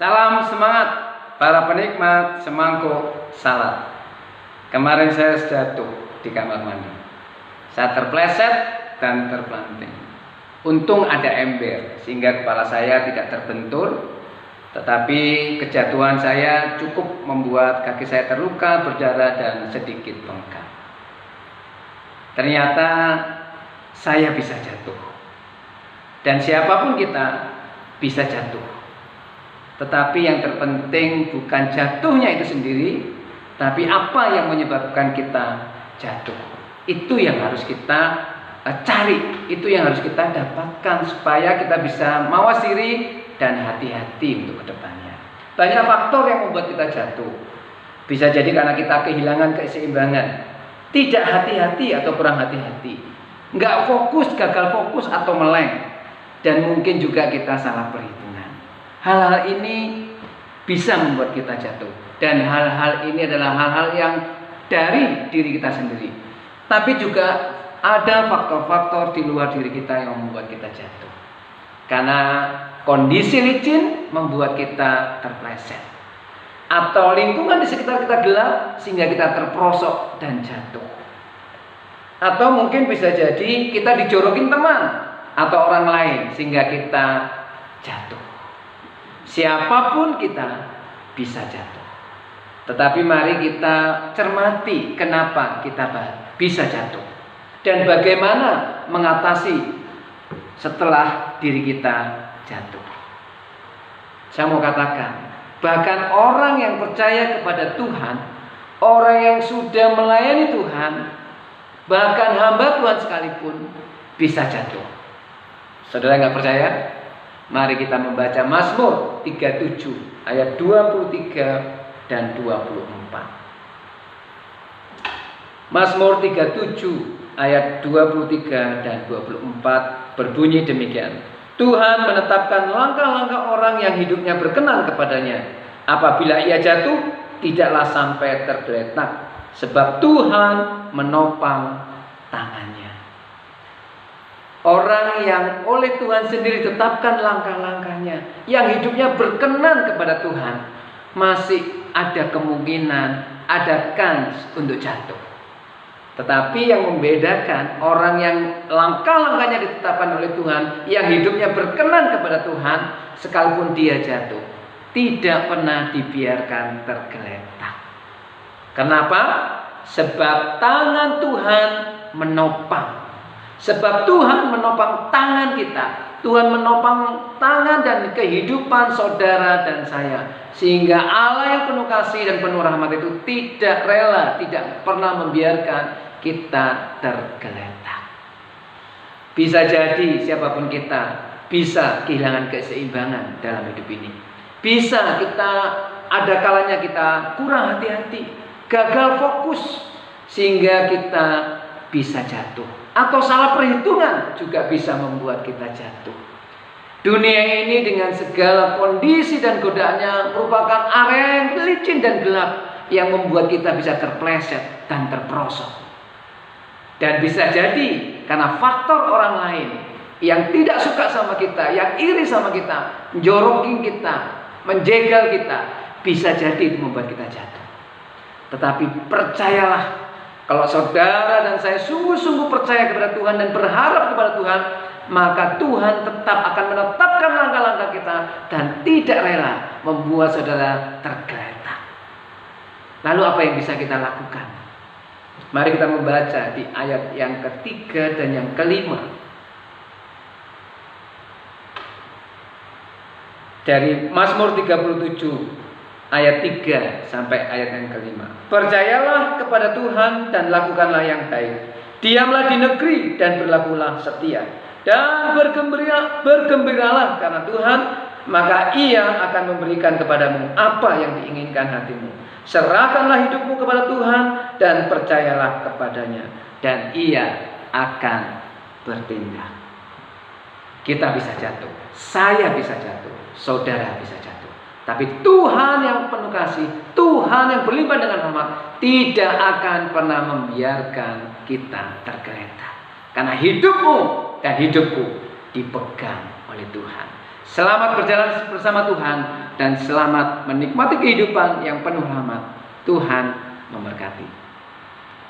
Salam semangat para penikmat semangkuk salad. Kemarin saya jatuh di kamar mandi. Saya terpleset dan terpelanting. Untung ada ember sehingga kepala saya tidak terbentur. Tetapi kejatuhan saya cukup membuat kaki saya terluka, berdarah dan sedikit bengkak. Ternyata saya bisa jatuh. Dan siapapun kita bisa jatuh. Tetapi yang terpenting bukan jatuhnya itu sendiri, tapi apa yang menyebabkan kita jatuh. Itu yang harus kita cari, itu yang harus kita dapatkan supaya kita bisa mawas diri dan hati-hati untuk kedepannya. Banyak faktor yang membuat kita jatuh. Bisa jadi karena kita kehilangan keseimbangan, tidak hati-hati atau kurang hati-hati, nggak fokus, gagal fokus atau meleng, dan mungkin juga kita salah perhitungan. Hal-hal ini bisa membuat kita jatuh. Dan hal-hal ini adalah hal-hal yang dari diri kita sendiri. Tapi juga ada faktor-faktor di luar diri kita yang membuat kita jatuh. Karena kondisi licin membuat kita terpleset. Atau lingkungan di sekitar kita gelap sehingga kita terperosok dan jatuh. Atau mungkin bisa jadi kita dijorokin teman atau orang lain sehingga kita jatuh. Siapapun kita bisa jatuh. Tetapi mari kita cermati kenapa kita bisa jatuh. Dan bagaimana mengatasi setelah diri kita jatuh. Saya mau katakan, bahkan orang yang percaya kepada Tuhan, orang yang sudah melayani Tuhan, bahkan hamba Tuhan sekalipun bisa jatuh. Saudara nggak percaya? Mari kita membaca Mazmur 37 ayat 23 dan 24. Mazmur 37 ayat 23 dan 24 berbunyi demikian. Tuhan menetapkan langkah-langkah orang yang hidupnya berkenan kepadanya. Apabila ia jatuh, tidaklah sampai tergeletak, sebab Tuhan menopang tangannya. Orang yang oleh Tuhan sendiri tetapkan langkah-langkahnya, yang hidupnya berkenan kepada Tuhan, masih ada kemungkinan, ada kans untuk jatuh. Tetapi yang membedakan orang yang langkah-langkahnya ditetapkan oleh Tuhan, yang hidupnya berkenan kepada Tuhan, sekalipun dia jatuh, tidak pernah dibiarkan tergeletak. Kenapa? Sebab tangan Tuhan menopang. Sebab Tuhan menopang tangan kita. Tuhan menopang tangan dan kehidupan saudara dan saya. Sehingga Allah yang penuh kasih dan penuh rahmat itu tidak rela, tidak pernah membiarkan kita tergeletak. Bisa jadi siapapun kita bisa kehilangan keseimbangan dalam hidup ini. Bisa kita ada kalanya kita kurang hati-hati, gagal fokus sehingga kita bisa jatuh. Atau salah perhitungan juga bisa membuat kita jatuh. Dunia ini dengan segala kondisi dan godaannya merupakan area yang licin dan gelap yang membuat kita bisa terpleset dan terperosok. Dan bisa jadi karena faktor orang lain yang tidak suka sama kita, yang iri sama kita, menjorokin kita, menjegal kita, bisa jadi itu membuat kita jatuh. Tetapi percayalah, kalau saudara dan saya sungguh-sungguh percaya kepada Tuhan dan berharap kepada Tuhan, maka Tuhan tetap akan menetapkan langkah-langkah kita dan tidak rela membuat saudara tergeletak. Lalu apa yang bisa kita lakukan? Mari kita membaca di ayat yang ketiga dan yang kelima. Dari Mazmur 37 ayat 3 sampai ayat yang kelima. Percayalah kepada Tuhan dan lakukanlah yang baik. Diamlah di negeri dan berlakulah setia. Dan bergembiralah karena Tuhan, maka Ia akan memberikan kepadamu apa yang diinginkan hatimu. Serahkanlah hidupmu kepada Tuhan dan percayalah kepadanya, dan Ia akan bertindak. Kita bisa jatuh, saya bisa jatuh, saudara bisa jatuh. Tapi Tuhan yang penuh kasih, Tuhan yang berlimpah dengan rahmat, tidak akan pernah membiarkan kita tergeletak. Karena hidupmu dan hidupku dipegang oleh Tuhan. Selamat berjalan bersama Tuhan. dan selamat menikmati kehidupan yang penuh rahmat. Tuhan memberkati.